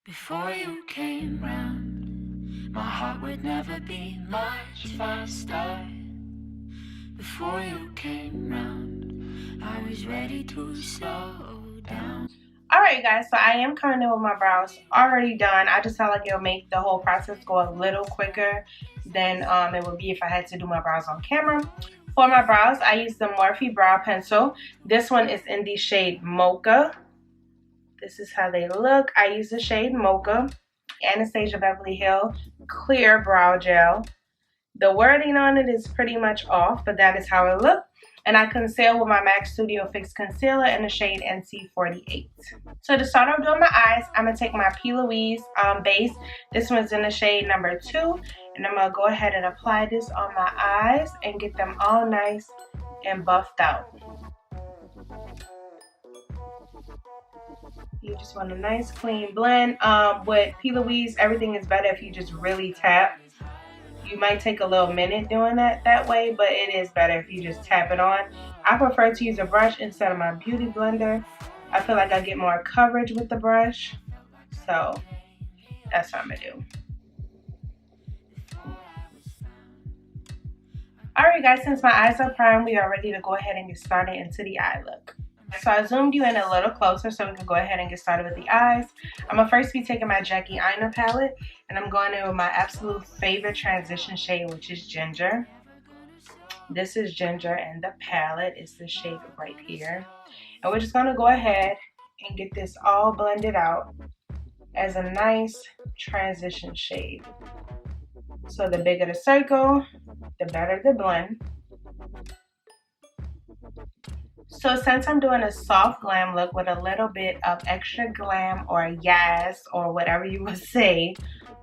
Before you came round, my heart would never beat much faster. Before you came round, I was ready to slow down. Alright guys, so I am coming in with my brows already done. I just felt like it'll make the whole process go a little quicker than it would be if I had to do my brows on camera. For my brows, I use the Morphe brow pencil. This one is in the shade Mocha. This is how they look. I use the shade Mocha. Anastasia Beverly Hill Clear Brow Gel. The wording on it is pretty much off, but that is how it looks. And I conceal with my MAC Studio Fix Concealer in the shade NC48. So to start off doing my eyes, I'm going to take my P. Louise base. This one's in the shade number 2. And I'm going to go ahead and apply this on my eyes and get them all nice and buffed out. You just want a nice clean blend. With P. Louise, everything is better if you just really tap. You might take a little minute doing that way, but it is better if you just tap it on. I prefer to use a brush instead of my beauty blender. I feel like I get more coverage with the brush. So that's what I'm gonna do. Alright guys, since my eyes are primed, we are ready to go ahead and get started into the eye look. So I zoomed you in a little closer so we can go ahead and get started with the eyes. I'm going to first be taking my Kaychanel palette, and I'm going in with my absolute favorite transition shade, which is Ginger. This is Ginger, and the palette is the shade right here. And we're just going to go ahead and get this all blended out as a nice transition shade. So the bigger the circle, the better the blend. So since I'm doing a soft glam look with a little bit of extra glam or yas or whatever you would say,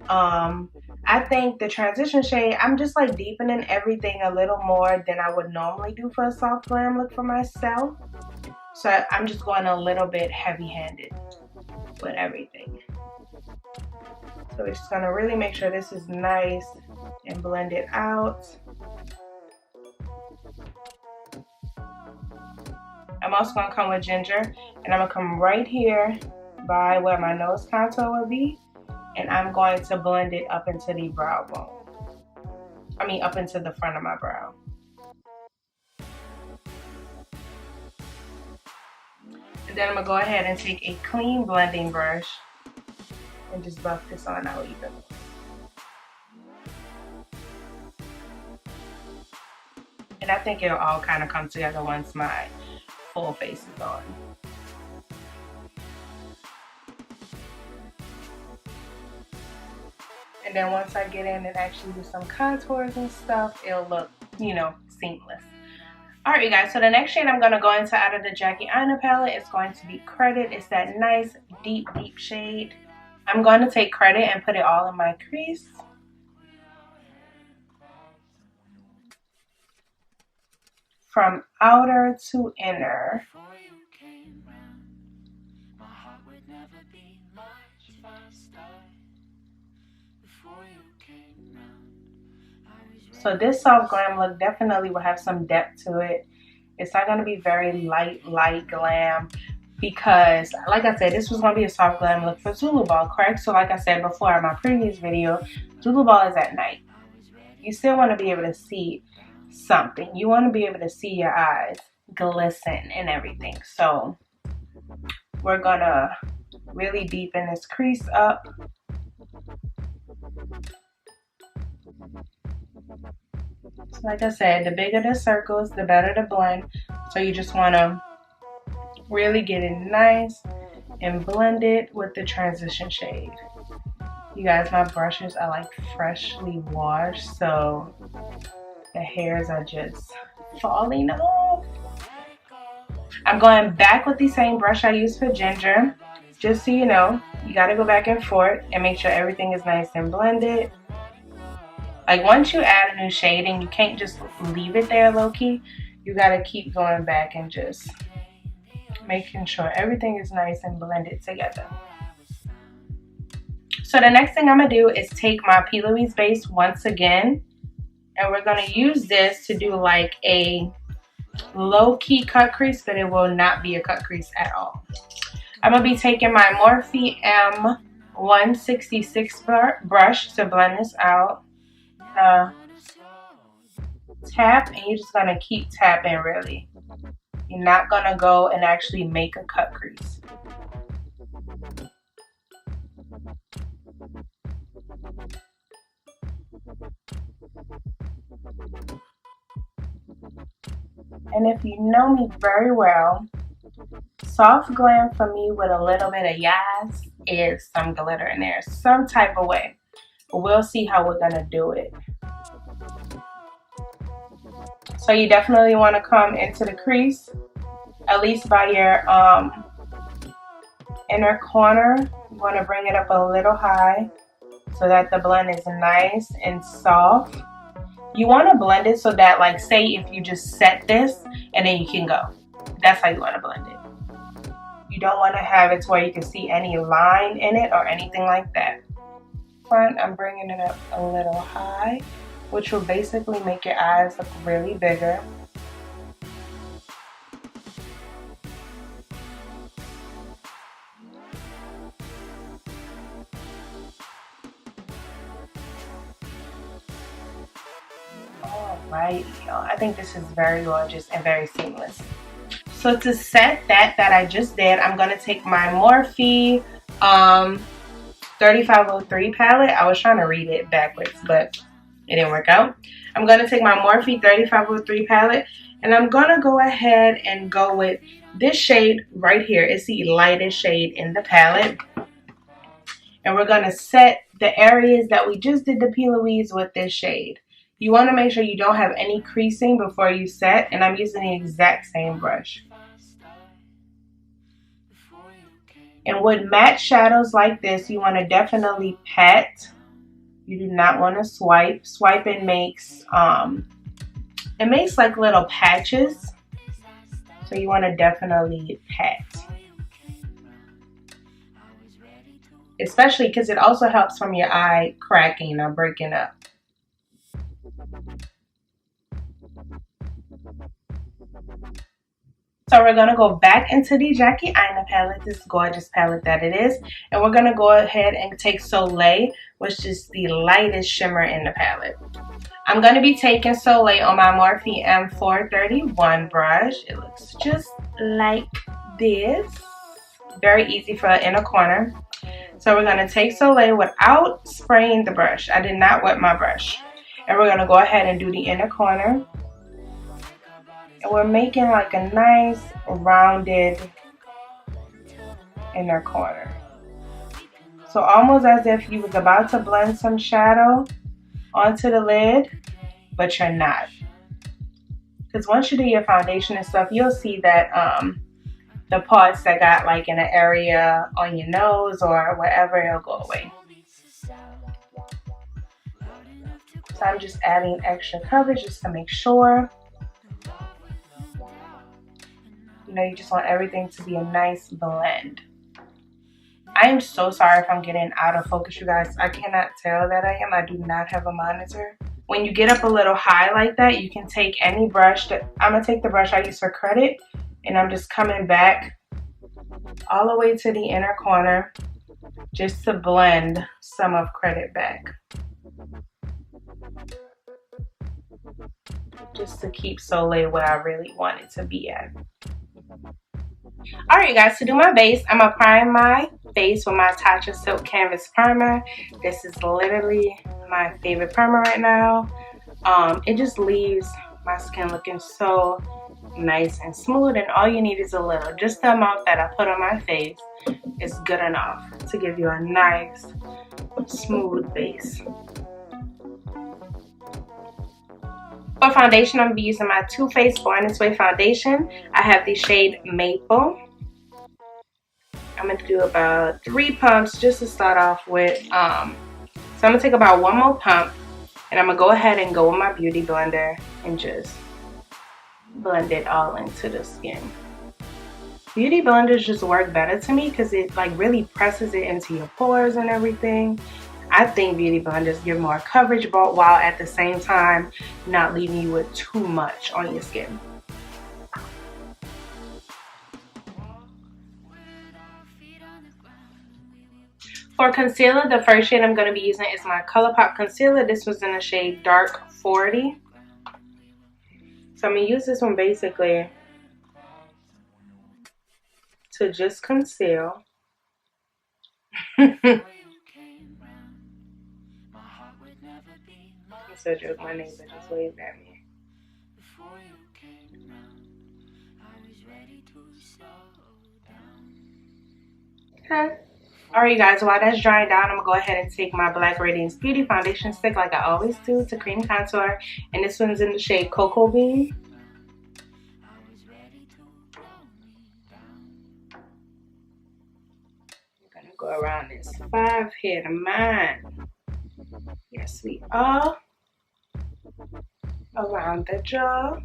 I think the transition shade, I'm just like deepening everything a little more than I would normally do for a soft glam look for myself. So I'm just going a little bit heavy-handed with everything. So we're just going to really make sure this is nice and blended out. I'm also going to come with Ginger, and I'm going to come right here by where my nose contour will be, and I'm going to blend it up into the brow bone. I mean up into the front of my brow. And then I'm going to go ahead and take a clean blending brush and just buff this on out evenly. And I think it'll all kind of come together once my full face is on. And then once I get in and actually do some contours and stuff, it'll look, you know, seamless. Alright guys, so the next shade I'm going to go into out of the Kaychanel palette is going to be Credit. It's that nice deep shade. I'm going to take Credit and put it all in my crease. From outer to inner. So this soft glam look definitely will have some depth to it. It's not going to be very light glam because, like I said, this was going to be a soft glam look for Zulu Ball, correct? So like I said before in my previous video, Zulu Ball is at night. You still want to be able to see something. You want to be able to see your eyes glisten and everything. So we're gonna really deepen this crease up. So like I said, the bigger the circles, the better the blend. So you just want to really get it nice and blend it with the transition shade. You guys, my brushes are like freshly washed, so the hairs are just falling off. I'm going back with the same brush I used for Ginger. Just so you know, you got to go back and forth and make sure everything is nice and blended. Like once you add a new shading, you can't just leave it there low-key. You got to keep going back and just making sure everything is nice and blended together. So the next thing I'm going to do is take my P. Louise base once again. And we're going to use this to do like a low-key cut crease, but it will not be a cut crease at all. I'm going to be taking my Morphe M 166 brush to blend this out. Tap, and you're just gonna keep tapping really. You're not gonna go and actually make a cut crease. And if you know me very well, soft glam for me with a little bit of yas is some glitter in there, some type of way. But we'll see how we're gonna do it. So you definitely want to come into the crease, at least by your inner corner. You want to bring it up a little high so that the blend is nice and soft. You want to blend it so that, like, say if you just set this and then you can go. That's how you want to blend it. You don't want to have it to where you can see any line in it or anything like that. Front, I'm bringing it up a little high, which will basically make your eyes look really bigger. Alright, y'all. I think this is very gorgeous and very seamless. So to set that I just did, I'm going to take my Morphe 3503 palette. I was trying to read it backwards, but it didn't work out. I'm going to take my Morphe 3503 palette, and I'm going to go ahead and go with this shade right here. It's the lightest shade in the palette. And we're going to set the areas that we just did the peel-a-wees with this shade. You want to make sure you don't have any creasing before you set, and I'm using the exact same brush. And with matte shadows like this, you want to definitely pat. You do not want to swipe. Swiping makes it makes like little patches. So you want to definitely pat. Especially because it also helps from your eye cracking or breaking up. So we're going to go back into the Jackie Aina palette, this gorgeous palette that it is. And we're going to go ahead and take Soleil, which is the lightest shimmer in the palette. I'm going to be taking Soleil on my Morphe M431 brush. It looks just like this. Very easy for the inner corner. So we're going to take Soleil without spraying the brush. I did not wet my brush. And we're going to go ahead and do the inner corner. And we're making like a nice rounded inner corner. So almost as if you was about to blend some shadow onto the lid, but you're not. Because once you do your foundation and stuff, you'll see that the parts that got like in an area on your nose or wherever, it'll go away. So I'm just adding extra coverage just to make sure. You know, you just want everything to be a nice blend. I am so sorry if I'm getting out of focus, you guys. I cannot tell that I am. I do not have a monitor. When you get up a little high like that, you can take any brush. I'm going to take the brush I use for credit, and I'm just coming back all the way to the inner corner just to blend some of credit back. Just to keep Soleil where I really want it to be at. Alright, guys, to do my base, I'm going to prime my face with my Tatcha Silk Canvas Primer. This is literally my favorite primer right now. It just leaves my skin looking so nice and smooth, and all you need is a little. Just the amount that I put on my face is good enough to give you a nice, smooth base. For foundation, I'm going to be using my Too Faced Born This Way foundation. I have the shade Maple. I'm going to do about 3 pumps just to start off with. So I'm going to take about 1 more pump, and I'm going to go ahead and go with my beauty blender and just blend it all into the skin. Beauty blenders just work better to me because it like really presses it into your pores and everything. I think beauty blenders give more coverage, but while at the same time not leaving you with too much on your skin. For concealer, the first shade I'm going to be using is my ColourPop concealer. This was in the shade Dark 40. So I'm going to use this one basically to just conceal. I'm so joke, my neighbor just waved at me. Huh? Alright guys, while that's drying down, I'm going to go ahead and take my Black Radiance Beauty Foundation Stick like I always do to cream contour. And this one's in the shade Cocoa Bean. I'm going to go around this 5 head of mine. Yes, we are. Around the jaw.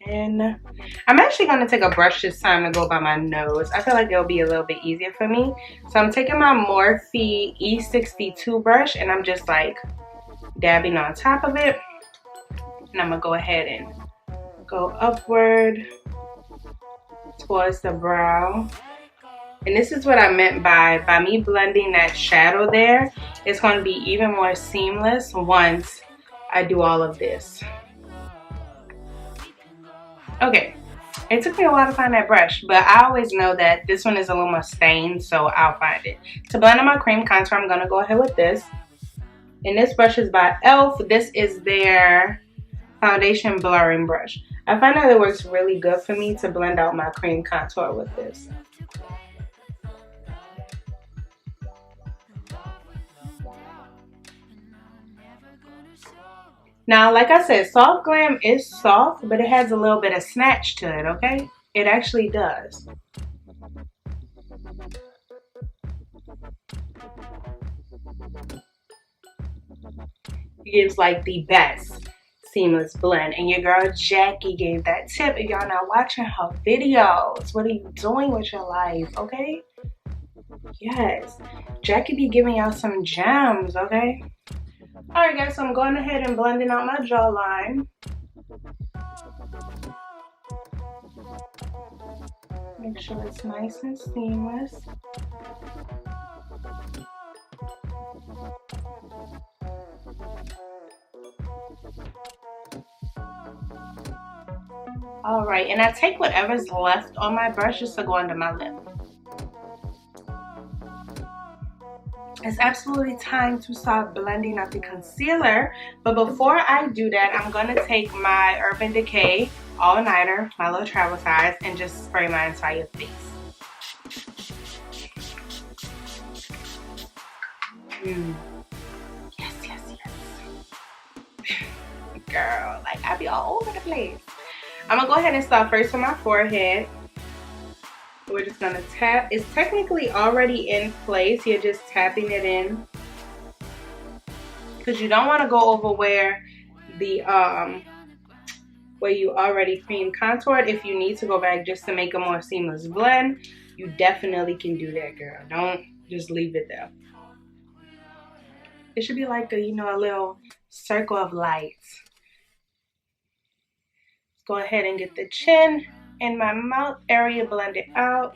And I'm actually going to take a brush this time to go by my nose. I feel like it'll be a little bit easier for me. So I'm taking my Morphe E62 brush and I'm just like dabbing on top of it. And I'm going to go ahead and go upward towards the brow. And this is what I meant by me blending that shadow there. It's going to be even more seamless once I do all of this. Okay, it took me a while to find that brush, but I always know that this one is a little more stained, so I'll find it. To blend on my cream contour, I'm going to go ahead with this. And this brush is by e.l.f. This is their foundation blurring brush. I find that it works really good for me to blend out my cream contour with this. Now, like I said, Soft Glam is soft, but it has a little bit of snatch to it, okay? It actually does. It gives like the best seamless blend. And your girl Jackie gave that tip. If y'all not watching her videos, what are you doing with your life, okay? Yes, Jackie be giving y'all some gems, okay? Alright guys, so I'm going ahead and blending out my jawline. Make sure it's nice and seamless. Alright, and I take whatever's left on my brush just to go under my lip. It's absolutely time to start blending out the concealer, but before I do that, I'm going to take my Urban Decay All Nighter, my little travel size, and just spray my entire face. Yes, yes, yes. Girl, like I be all over the place. I'm going to go ahead and start first with my forehead. We're just going to tap. It's technically already in place. You're just tapping it in. Because you don't want to go over where the where you already cream contoured. If you need to go back just to make a more seamless blend, you definitely can do that, girl. Don't just leave it there. It should be like a, you know, a little circle of lights. Let's go ahead and get the chin and my mouth area blended out.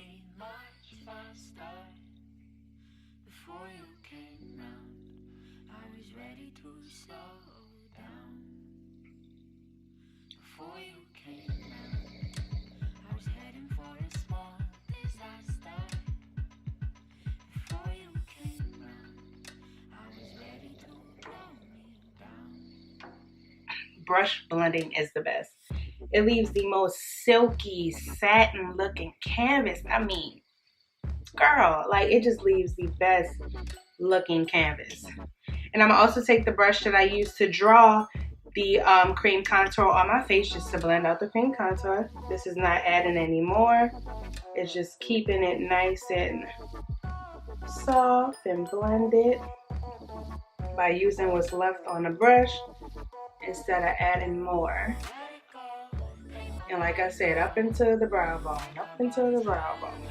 Brush blending is the best. It leaves the most silky, satin looking canvas. I mean, girl, like it just leaves the best looking canvas. And I'm gonna also take the brush that I used to draw the cream contour on my face just to blend out the cream contour. This is not adding any more. It's just keeping it nice and soft and blended by using what's left on the brush instead of adding more. And like I said, up into the brow bone, up into the brow bone.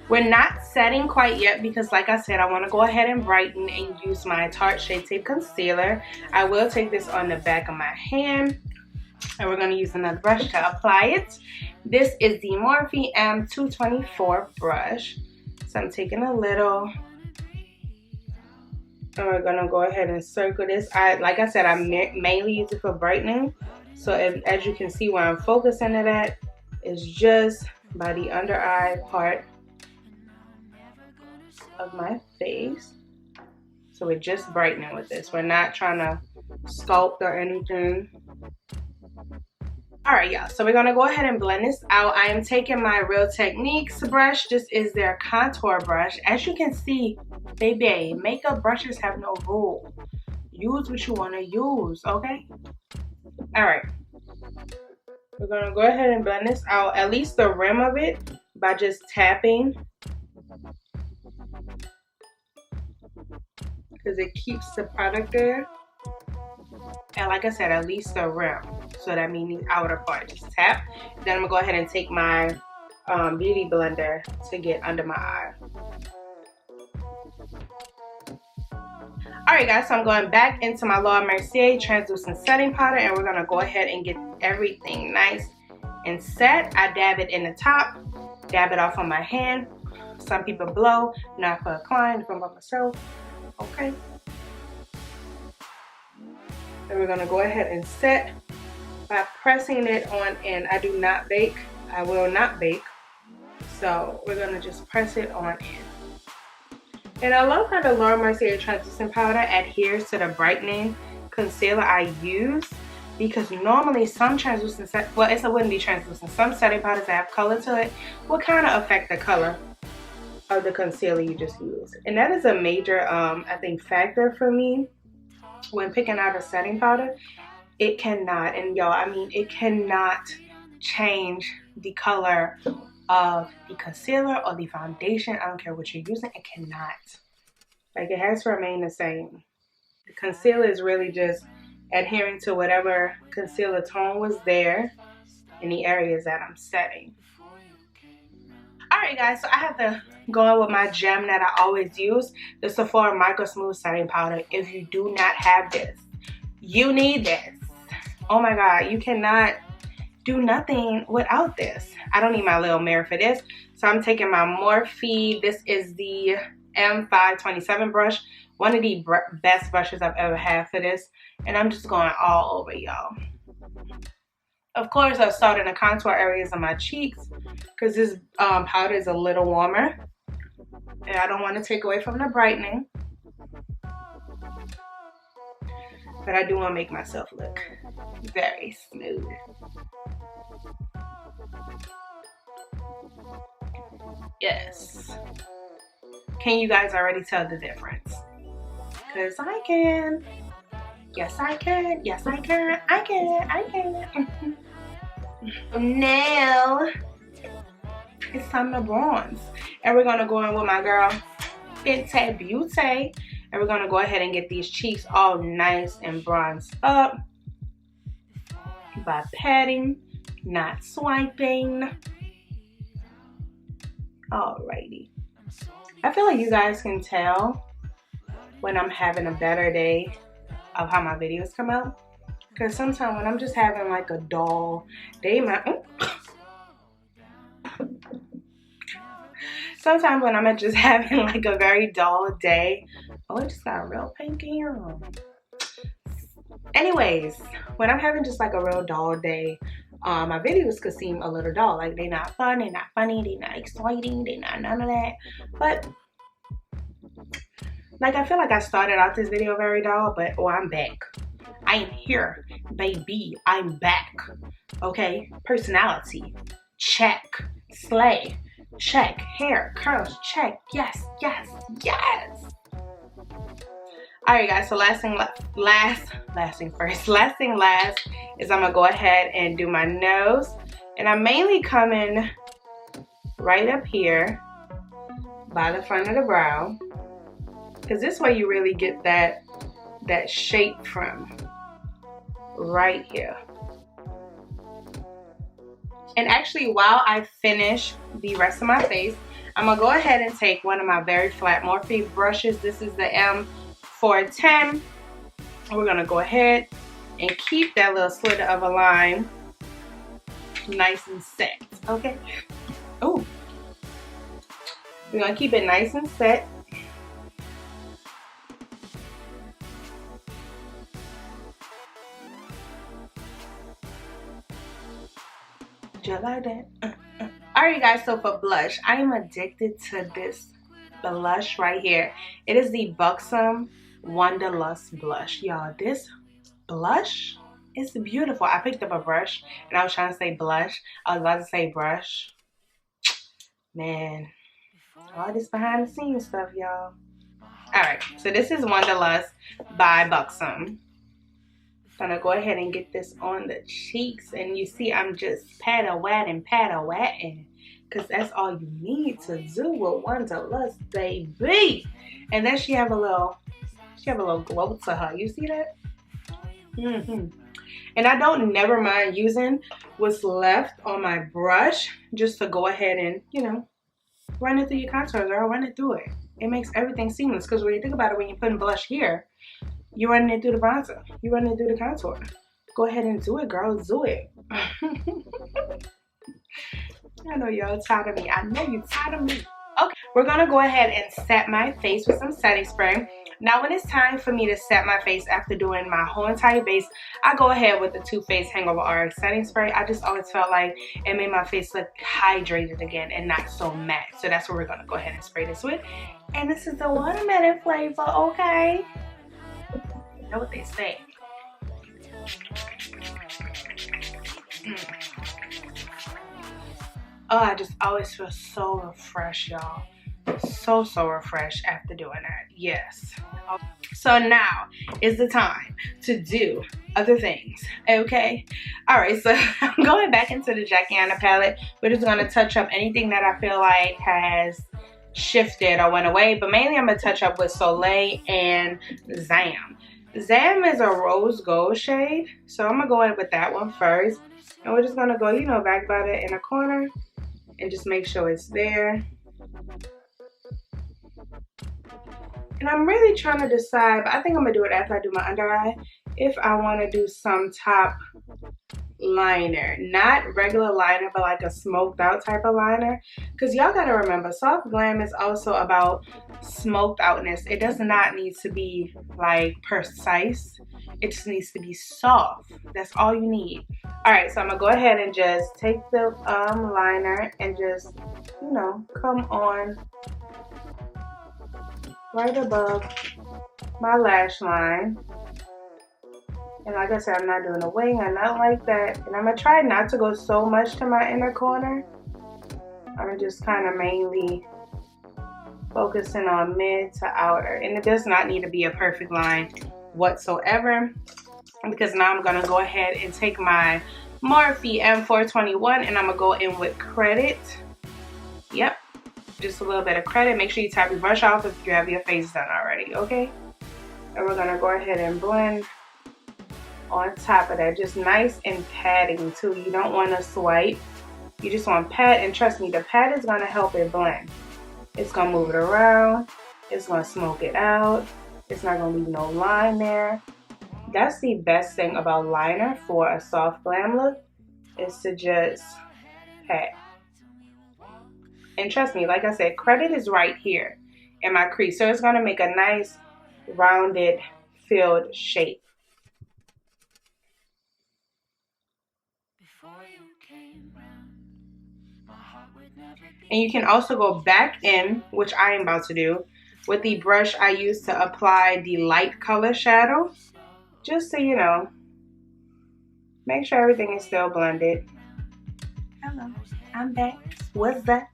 We're not setting quite yet because like I said, I want to go ahead and brighten and use my Tarte Shade Tape Concealer. I will take this on the back of my hand and we're going to use another brush to apply it. This is the Morphe M224 brush. So I'm taking a little, and we're gonna go ahead and circle this. Like I said, I mainly use it for brightening. So as you can see, where I'm focusing it at is just by the under eye part of my face. So we're just brightening with this. We're not trying to sculpt or anything. All right, y'all, so we're gonna go ahead and blend this out. I am taking my Real Techniques brush. This is their contour brush. As you can see, baby, makeup brushes have no rule. Use what you wanna use, okay? All right, we're gonna go ahead and blend this out, at least the rim of it, by just tapping, because it keeps the product there. And like I said, at least the rim. So that means the outer part. Just tap. Then I'm gonna go ahead and take my beauty blender to get under my eye. Alright guys, so I'm going back into my Laura Mercier translucent setting powder, and we're gonna go ahead and get everything nice and set. I dab it in the top, dab it off on my hand. Some people blow, not for a client, for myself. Okay. Then we're gonna go ahead and set by pressing it on in. I do not bake. I will not bake. So we're gonna just press it on in. And I love how the Laura Mercier translucent powder adheres to the brightening concealer I use, because normally some translucent, well, it wouldn't be translucent. Some setting powders that have color to it will kind of affect the color of the concealer you just used. And that is a major, I think, factor for me when picking out a setting powder. It cannot, and y'all, I mean, it cannot change the color of the concealer or the foundation. I don't care what you're using, it cannot. Like, it has to remain the same. The concealer is really just adhering to whatever concealer tone was there in the areas that I'm setting. Alright guys, so I have to go in with my gem that I always use, the Sephora Micro Smooth Setting Powder. If you do not have this, you need this. Oh my god, you cannot do nothing without this. I don't need my little mirror for this. So I'm taking my Morphe. This is the M527 brush. One of the best brushes I've ever had for this. And I'm just going all over, y'all. Of course, I've started in the contour areas of my cheeks because this powder is a little warmer. And I don't want to take away from the brightening. But I do want to make myself look very smooth. Yes. Can you guys already tell the difference? Because I can. Yes, I can. Yes, I can. I can. Now, it's time to bronze. And we're going to go in with my girl, Fenty Beauty. And we're going to go ahead and get these cheeks all nice and bronzed up by patting, not swiping. Alrighty. I feel like you guys can tell when I'm having a better day of how my videos come out. Because sometimes when I'm just having like a dull day, sometimes when I'm just having like a very dull day, oh, it just got real pink in here. Anyways, when I'm having just like a real dull day, my videos could seem a little dull. Like, they're not fun, they're not funny, they're not exciting, they're not none of that. But like, I feel like I started out this video very dull, but oh, I'm back. I am here, baby. I'm back. Okay, personality, check. Slay, check. Hair, curls, check. Yes, yes, yes. Alright guys, so last thing last is I'm gonna go ahead and do my nose. And I'm mainly coming right up here by the front of the brow, because this way you really get that shape from right here. And actually, while I finish the rest of my face, I'm gonna go ahead and take one of my very flat Morphe brushes. This is the M410. We're gonna go ahead and keep that little slitter of a line nice and set. Okay. Oh. We're gonna keep it nice and set. Just like that. Alright guys, so for blush, I am addicted to this blush right here. It is the Buxom Wanderlust blush. Y'all, this blush is beautiful. I picked up a brush and I was trying to say blush. I was about to say brush. Man, all this behind the scenes stuff, y'all. Alright, so this is Wanderlust by Buxom. Gonna go ahead and get this on the cheeks, and you see I'm just patter-watting, because that's all you need to do with Wanderlust, baby. And then she have a little glow to her. You see that? And I don't never mind using what's left on my brush just to go ahead and, you know, run it through your contours, or run it through it. It makes everything seamless, because when you think about it, when you're putting blush here, you're running it through the bronzer, you're running it through the contour. Go ahead and do it, girl. Do it. I know y'all tired of me. I know you're tired of me. Okay, we're gonna go ahead and set my face with some setting spray. Now when it's time for me to set my face after doing my whole entire base, I go ahead with the Too Faced Hangover RX setting spray. I just always felt like it made my face look hydrated again and not so matte. So that's what we're gonna go ahead and spray this with. And this is the watermelon flavor, okay? You know what they say. Oh, I just always feel so refreshed, y'all. So refreshed after doing that. Yes. So now is the time to do other things, okay? Alright, so I'm going back into the Kaychanel palette. We're just going to touch up anything that I feel like has shifted or went away. But mainly I'm going to touch up with Soleil and Zam. Zam is a rose gold shade. So I'm going to go in with that one first. And we're just going to go, you know, back about it in a corner. And just make sure it's there. And I'm really trying to decide, but I think I'm going to do it after I do my under eye, if I want to do some top liner. Not regular liner, but like a smoked out type of liner. Because y'all got to remember, soft glam is also about smoked outness. It does not need to be like precise. It just needs to be soft. That's all you need. Alright, so I'm going to go ahead and just take the liner and just, you know, come on right above my lash line. And like I said, I'm not doing a wing or nothing like that. And I'm going to try not to go so much to my inner corner. I'm just kind of mainly focusing on mid to outer. And it does not need to be a perfect line whatsoever. Because now I'm going to go ahead and take my Morphe M421 and I'm going to go in with Credit. Yep. Just a little bit of Credit. Make sure you tap your brush off if you have your face done already, okay? And we're going to go ahead and blend on top of that. Just nice and patting too. You don't want to swipe. You just want to pat, and trust me, the pat is going to help it blend. It's going to move it around. It's going to smoke it out. It's not going to leave no line there. That's the best thing about liner for a soft glam look, is to just pat. And trust me, like I said, Credit is right here in my crease. So it's going to make a nice, rounded, filled shape. And you can also go back in, which I am about to do, with the brush I used to apply the light color shadow. Just so you know, make sure everything is still blended. Hello, I'm back. What's that?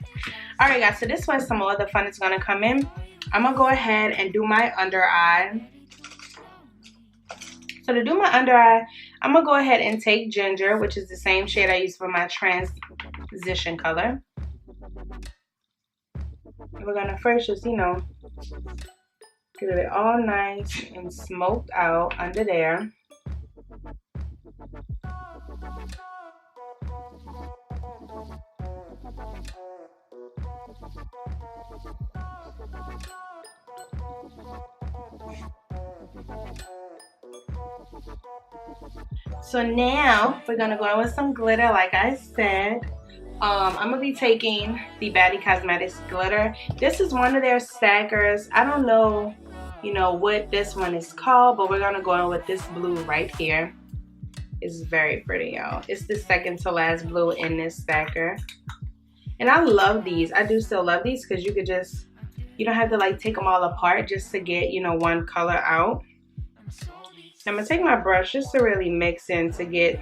Alright guys, so this was some more of the fun is going to come in. I'm going to go ahead and do my under eye. So to do my under eye, I'm going to go ahead and take Ginger, which is the same shade I used for my transition color. And we're going to first just, you know, get it all nice and smoked out under there. So now we're gonna go in with some glitter, like I said. I'm gonna be taking the Baddie Cosmetics glitter. This is one of their stackers. I don't know, you know, what this one is called, but we're gonna go in with this blue right here. It's very pretty, y'all. It's the second to last blue in this stacker. And I love these. I do still love these because you could just, you don't have to like take them all apart just to get, you know, one color out. I'm gonna take my brush just to really mix in to get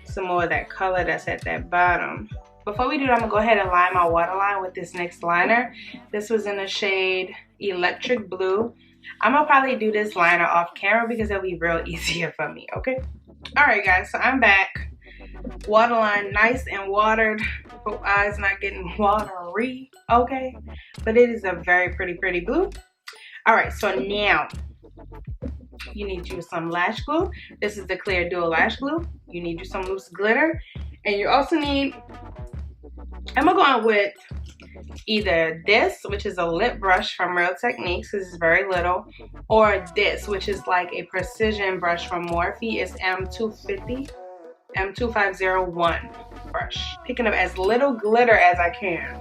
some more of that color that's at that bottom. Before we do that, I'm gonna go ahead and line my waterline with this NYX liner. This was in the shade Electric Blue. I'm gonna probably do this liner off camera because it'll be real easier for me, okay? All right, guys, so I'm back. Waterline nice and watered. Hope eyes not getting watery, okay? But it is a very pretty blue. All right, so now you need you some lash glue. This is the clear dual lash glue. You need you some loose glitter. And you also need, I'm gonna go on with either this, which is a lip brush from Real Techniques, this is very little, or this, which is like a precision brush from Morphe. It's M2501 brush. Picking up as little glitter as I can,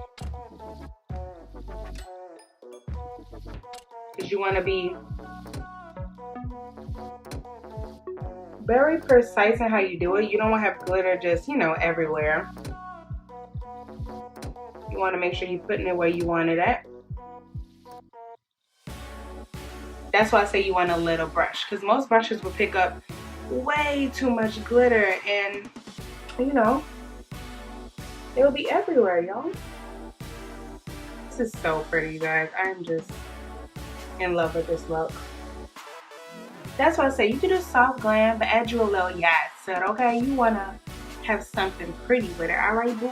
because you want to be very precise in how you do it. You don't want to have glitter just, you know, everywhere. You want to make sure you're putting it where you want it at. That's why I say you want a little brush, because most brushes will pick up way too much glitter and, you know, it will be everywhere, y'all. This is so pretty, you guys. I'm just in love with this look. That's why I say you can do soft glam, but add you a little yes, okay? You want to have something pretty with it, all right, boo?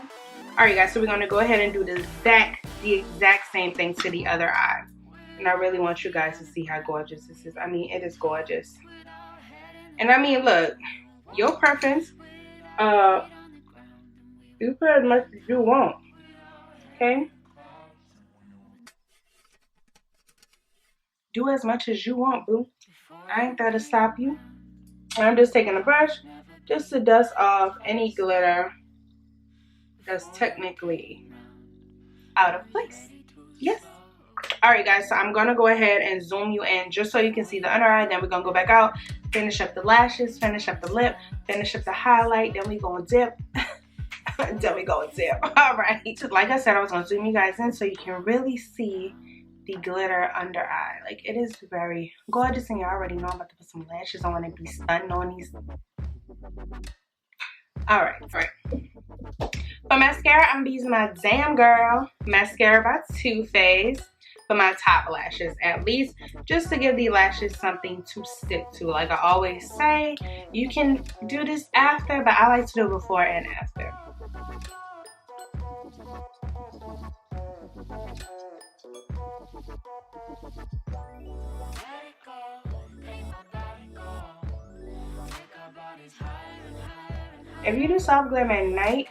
All right, guys, so we're going to go ahead and do the exact same thing to the other eye. And I really want you guys to see how gorgeous this is. I mean, it is gorgeous. And I mean, look, your preference, you put as much as you want, okay? Do as much as you want, boo. I ain't there to stop you. And I'm just taking a brush just to dust off any glitter that's technically out of place. Yes. All right, guys, so I'm gonna go ahead and zoom you in just so you can see the under eye. Then we're gonna go back out, finish up the lashes, finish up the lip, finish up the highlight. Then we gonna dip. Then we gonna dip. All right. Like I said, I was gonna zoom you guys in so you can really see the glitter under eye. Like, it is very gorgeous, and you already know I'm about to put some lashes on and be stunning on these. All right. For mascara, I'm using my Damn Girl mascara by Too Faced for my top lashes, at least, just to give the lashes something to stick to. Like I always say, you can do this after, but I like to do it before and after. If you do soft glam at night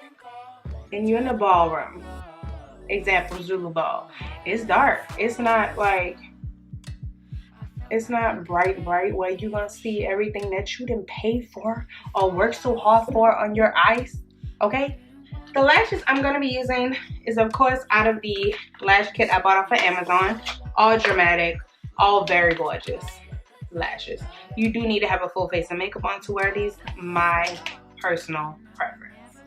and you're in the ballroom, example Zulu ball, it's dark. It's not like, it's not bright where you're gonna see everything that you didn't pay for or work so hard for on your eyes, okay? The lashes I'm gonna be using is, of course, out of the lash kit I bought off of Amazon. All dramatic, all very gorgeous lashes. You do need to have a full face of makeup on to wear these, my personal preference.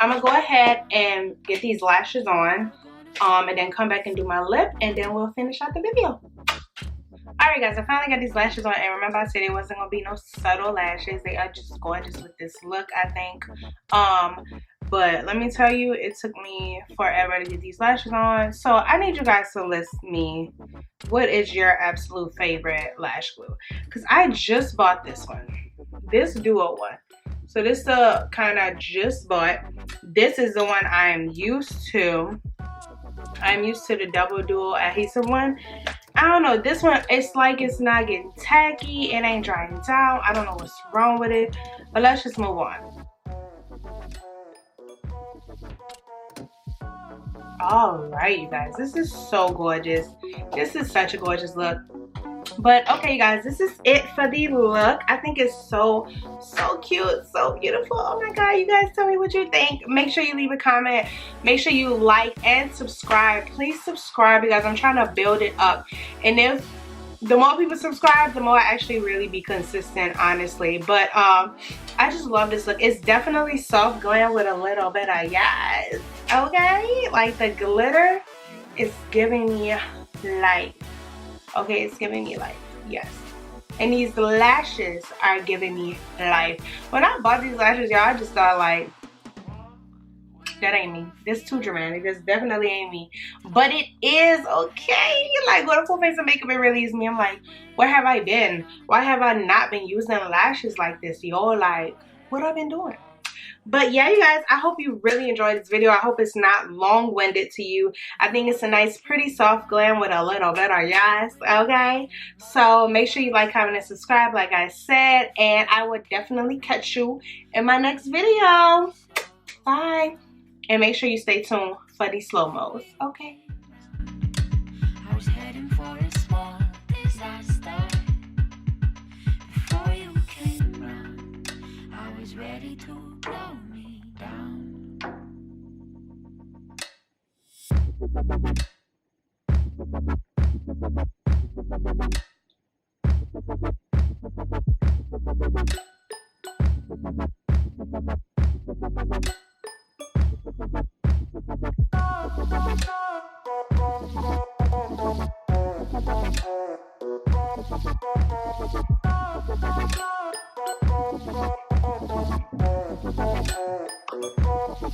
I'm gonna go ahead and get these lashes on, and then come back and do my lip, and then we'll finish out the video. Alright, guys, I finally got these lashes on, and remember I said it wasn't gonna be no subtle lashes. They are just gorgeous with this look, I think. But let me tell you, it took me forever to get these lashes on. So I need you guys to list me, what is your absolute favorite lash glue? Because I just bought this one, this duo one. So this is the kind I just bought. This is the one I'm used to. I'm used to the double dual adhesive one. I don't know, this one, it's like it's not getting tacky, it ain't drying down. I don't know what's wrong with it, but let's just move on. All right, you guys, this is so gorgeous. This is such a gorgeous look. But okay, you guys, this is it for the look. I think it's so cute, so beautiful. Oh my god, you guys, tell me what you think. Make sure you leave a comment. Make sure you like and subscribe. Please subscribe, you guys. I'm trying to build it up, and if the more people subscribe, the more I actually really be consistent, honestly. But I just love this look. It's definitely soft glam with a little bit of yes, okay, like the glitter is giving me life. Okay, it's giving me life, yes. And these lashes are giving me life. When I bought these lashes, y'all, I just thought like, that ain't me. This too dramatic. This definitely ain't me. But it is okay. Like, with a full face of makeup, it really is me. I'm like, where have I been? Why have I not been using lashes like this, yo? Like, what have I been doing? But yeah, you guys, I hope you really enjoyed this video. I hope it's not long-winded to you. I think it's a nice, pretty soft glam with a little bit of yes, okay? So make sure you like, comment, and subscribe, like I said. And I would definitely catch you in my next video. Bye. And make sure you stay tuned for the slow-mos, okay? I was heading for a small disaster. Before you came round, I was ready to blow me down.